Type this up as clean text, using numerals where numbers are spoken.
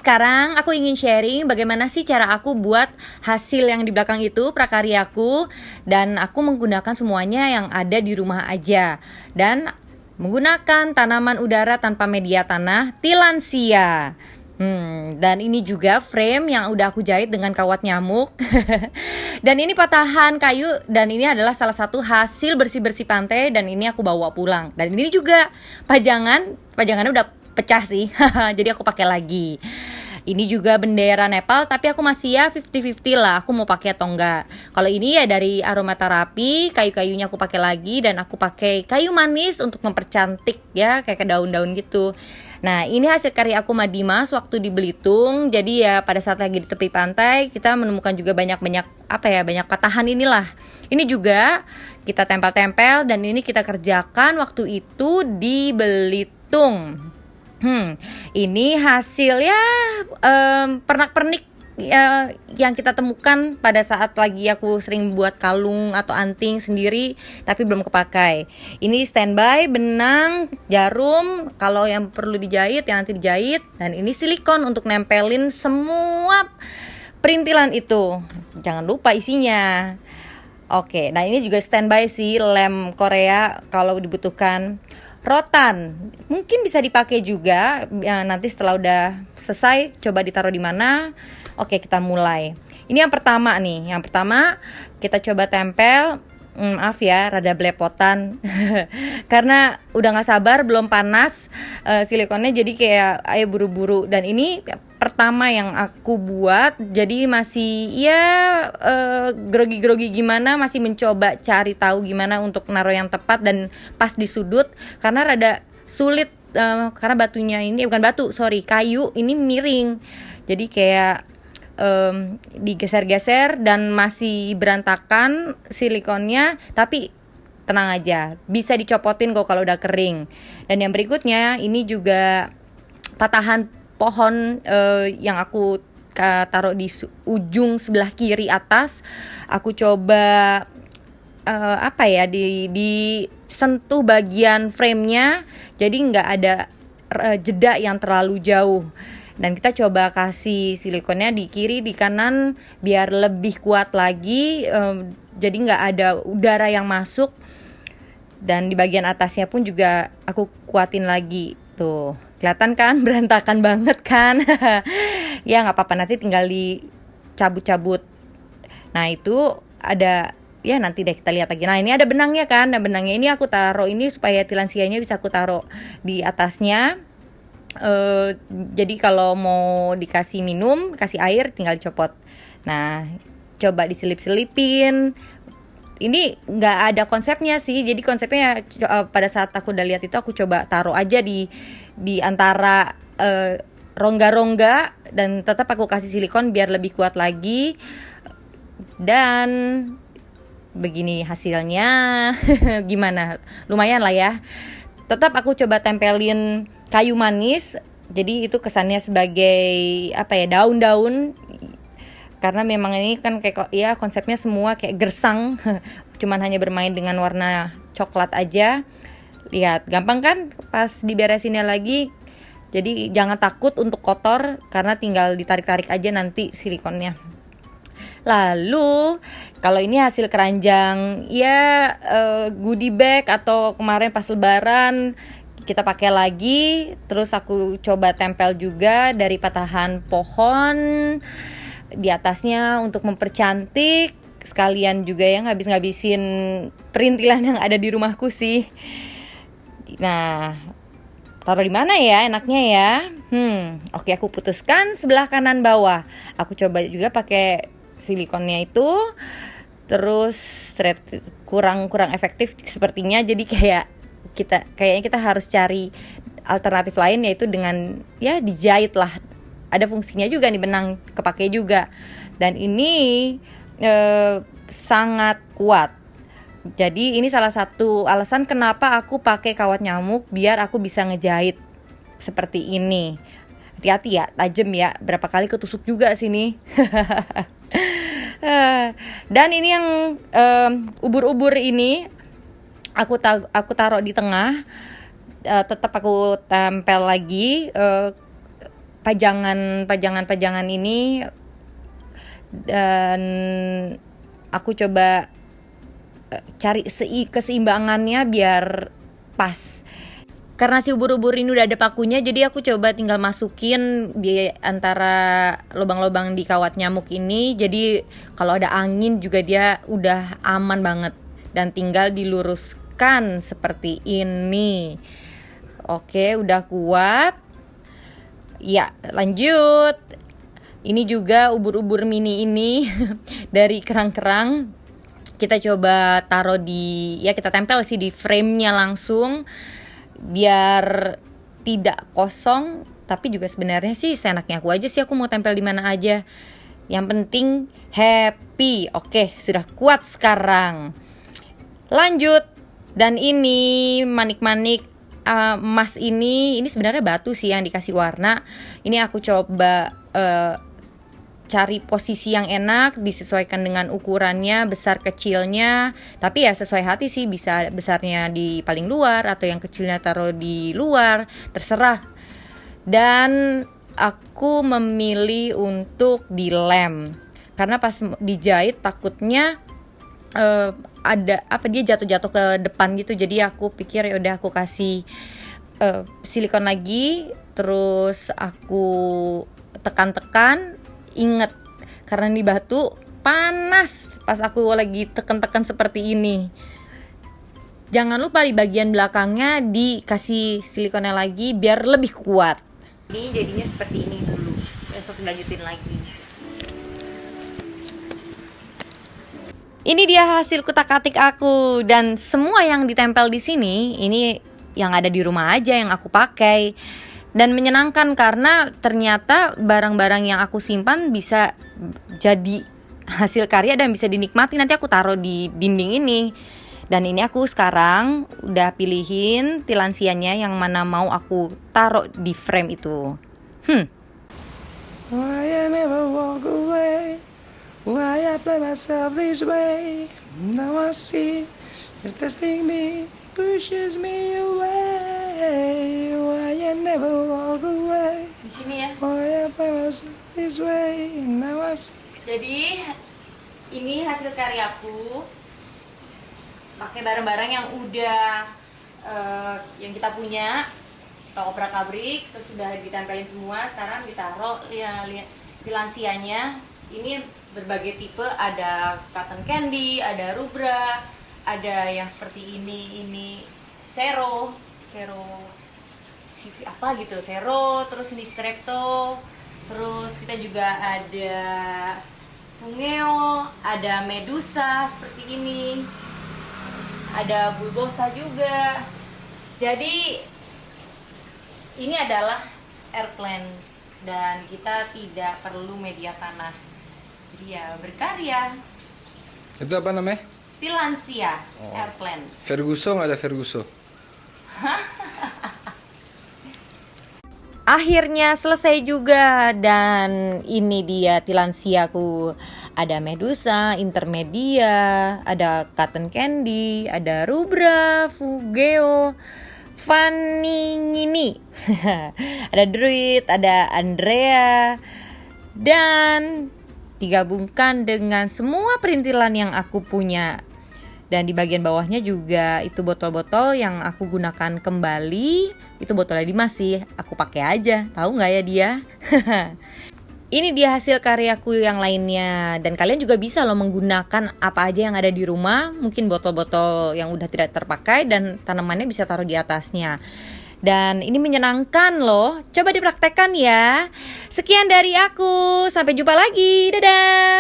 sekarang aku ingin sharing bagaimana sih cara aku buat hasil yang di belakang itu, prakaryaku. Dan aku menggunakan semuanya yang ada di rumah aja. Dan menggunakan tanaman udara tanpa media tanah, Tillandsia. Dan ini juga frame yang udah aku jahit dengan kawat nyamuk. Dan ini patahan kayu. Dan ini adalah salah satu hasil bersih-bersih pantai. Dan ini aku bawa pulang. Dan ini juga pajangannya udah pecah sih. Jadi aku pakai lagi. Ini juga bendera Nepal, tapi aku masih ya 50-50 lah, aku mau pakai atau enggak. Kalau ini ya dari aromaterapi, kayu-kayunya aku pakai lagi. Dan aku pakai kayu manis untuk mempercantik ya, kayak daun-daun gitu. Nah, ini hasil karya aku Madimas waktu di Belitung. Jadi ya pada saat lagi di tepi pantai, kita menemukan juga banyak patahan inilah. Ini juga kita tempel-tempel dan ini kita kerjakan waktu itu di Belitung. Ini hasil ya pernak-pernik yang kita temukan pada saat lagi aku sering buat kalung atau anting sendiri tapi belum kepakai. Ini standby, benang, jarum kalau yang perlu dijahit yang nanti dijahit, dan ini silikon untuk nempelin semua perintilan itu. Jangan lupa isinya. Oke, nah ini juga standby sih, lem Korea kalau dibutuhkan. Rotan mungkin bisa dipakai juga ya, nanti setelah udah selesai coba ditaruh di mana. Oke, kita mulai. Ini yang pertama nih. Yang pertama kita coba tempel. Maaf ya, rada belepotan karena udah nggak sabar, belum panas silikonnya, jadi kayak ayo buru-buru. Dan ini pertama yang aku buat, jadi masih ya grogi-grogi gimana, masih mencoba cari tahu gimana untuk naruh yang tepat dan pas di sudut, karena rada sulit karena batunya ini kayu ini miring, jadi kayak digeser-geser dan masih berantakan silikonnya, tapi tenang aja, bisa dicopotin kok kalau udah kering. Dan yang berikutnya ini juga patahan pohon yang aku taruh di ujung sebelah kiri atas. Aku coba di sentuh bagian framenya, jadi nggak ada jeda yang terlalu jauh. Dan kita coba kasih silikonnya di kiri, di kanan biar lebih kuat lagi, jadi nggak ada udara yang masuk. Dan di bagian atasnya pun juga aku kuatin lagi. Tuh, kelihatan kan berantakan banget kan? Ya nggak apa-apa, nanti tinggal dicabut-cabut. Nah itu ada, ya nanti deh kita lihat lagi. Nah ini ada benangnya kan, nah benangnya ini aku taruh ini supaya Tillandsianya bisa aku taruh di atasnya. Jadi kalau mau dikasih minum, kasih air, tinggal dicopot. Nah, coba diselip-selipin. Ini nggak ada konsepnya sih. Jadi konsepnya pada saat aku udah lihat itu, aku coba taruh aja di antara rongga-rongga, dan tetap aku kasih silikon biar lebih kuat lagi. Dan begini hasilnya. Gimana? Lumayan lah ya. Tetap aku coba tempelin kayu manis, jadi itu kesannya sebagai daun-daun, karena memang ini kan kayak ya konsepnya semua kayak gersang. Cuman hanya bermain dengan warna coklat aja. Lihat, gampang kan pas diberesinnya lagi. Jadi jangan takut untuk kotor, karena tinggal ditarik-tarik aja nanti silikonnya. Lalu kalau ini hasil keranjang ya, goodie bag atau kemarin pas lebaran kita pakai lagi. Terus aku coba tempel juga dari patahan pohon di atasnya untuk mempercantik, sekalian juga yang ngabisin perintilan yang ada di rumahku sih. Nah, taruh di mana ya enaknya ya? Oke, aku putuskan sebelah kanan bawah. Aku coba juga pakai silikonnya itu, terus kurang efektif sepertinya, jadi kayaknya kita harus cari alternatif lain, yaitu dengan ya dijahit lah. Ada fungsinya juga nih, benang kepake juga, dan ini sangat kuat. Jadi ini salah satu alasan kenapa aku pakai kawat nyamuk, biar aku bisa ngejahit seperti ini. Hati-hati ya, tajam ya, berapa kali ketusuk juga sini. Dan ini yang ubur-ubur ini aku taruh di tengah, tetap aku tempel lagi pajangan ini, dan aku coba cari keseimbangannya biar pas. Karena si ubur-ubur ini udah ada pakunya, jadi aku coba tinggal masukin di antara lubang-lubang di kawat nyamuk ini. Jadi kalau ada angin juga dia udah aman banget. Dan tinggal diluruskan seperti ini. Oke, udah kuat. Ya, lanjut. Ini juga ubur-ubur mini ini dari kerang-kerang. Kita coba taruh kita tempel sih di frame-nya langsung biar tidak kosong. Tapi juga sebenarnya sih seenaknya aku aja sih, aku mau tempel di mana aja. Yang penting happy. Oke, sudah kuat sekarang. Lanjut. Dan ini manik-manik emas ini sebenarnya batu sih yang dikasih warna. Ini aku coba cari posisi yang enak, disesuaikan dengan ukurannya, besar kecilnya. Tapi ya sesuai hati sih, bisa besarnya di paling luar atau yang kecilnya taruh di luar, terserah. Dan aku memilih untuk dilem karena pas dijahit takutnya dia jatuh-jatuh ke depan gitu. Jadi aku pikir ya udah aku kasih silikon lagi, terus aku tekan-tekan. Ingat, karena ini batu panas pas aku lagi tekan-tekan seperti ini. Jangan lupa di bagian belakangnya dikasih silikonnya lagi biar lebih kuat. Ini jadinya seperti ini dulu. Besok lanjutin lagi. Ini dia hasil kutak-atik aku, dan semua yang ditempel di sini ini yang ada di rumah aja yang aku pakai. Dan menyenangkan karena ternyata barang-barang yang aku simpan bisa jadi hasil karya dan bisa dinikmati. Nanti aku taruh di dinding ini. Dan ini aku sekarang udah pilihin tilansianya yang mana mau aku taruh di frame itu. Why I never walk away? Why I play myself this way? Now I see you're testing me, pushes me away. Why I never walk away? Di sini ya. Why I play myself this way? Now I see. Jadi ini hasil karyaku. Pakai barang-barang yang udah yang kita punya, kita obrak-abrik, terus sudah ditempelin semua. Sekarang ditaruh ya, tilansianya. Ini berbagai tipe, ada cotton candy, ada rubra, ada yang seperti ini Zero CV apa gitu, Zero, terus ini strepto, terus kita juga ada fungeo, ada medusa seperti ini, ada bulbosa juga. Jadi ini adalah airplane dan kita tidak perlu media tanah. Jadi ya berkarya. Itu apa namanya? Tilansia, airplane. Ferguson, nggak ada Ferguson? Akhirnya selesai juga, dan ini dia tilansiaku. Ada medusa, intermedia, ada cotton candy, ada rubra, fugeo, vaningini, ada druid, ada Andrea, dan digabungkan dengan semua perintilan yang aku punya. Dan di bagian bawahnya juga itu botol-botol yang aku gunakan kembali. Itu botolnya Dimas sih, aku pakai aja. Tahu nggak ya dia? Ini dia hasil karyaku yang lainnya. Dan kalian juga bisa loh menggunakan apa aja yang ada di rumah. Mungkin botol-botol yang udah tidak terpakai dan tanamannya bisa taruh di atasnya. Dan ini menyenangkan loh. Coba dipraktekkan ya. Sekian dari aku. Sampai jumpa lagi. Dadah.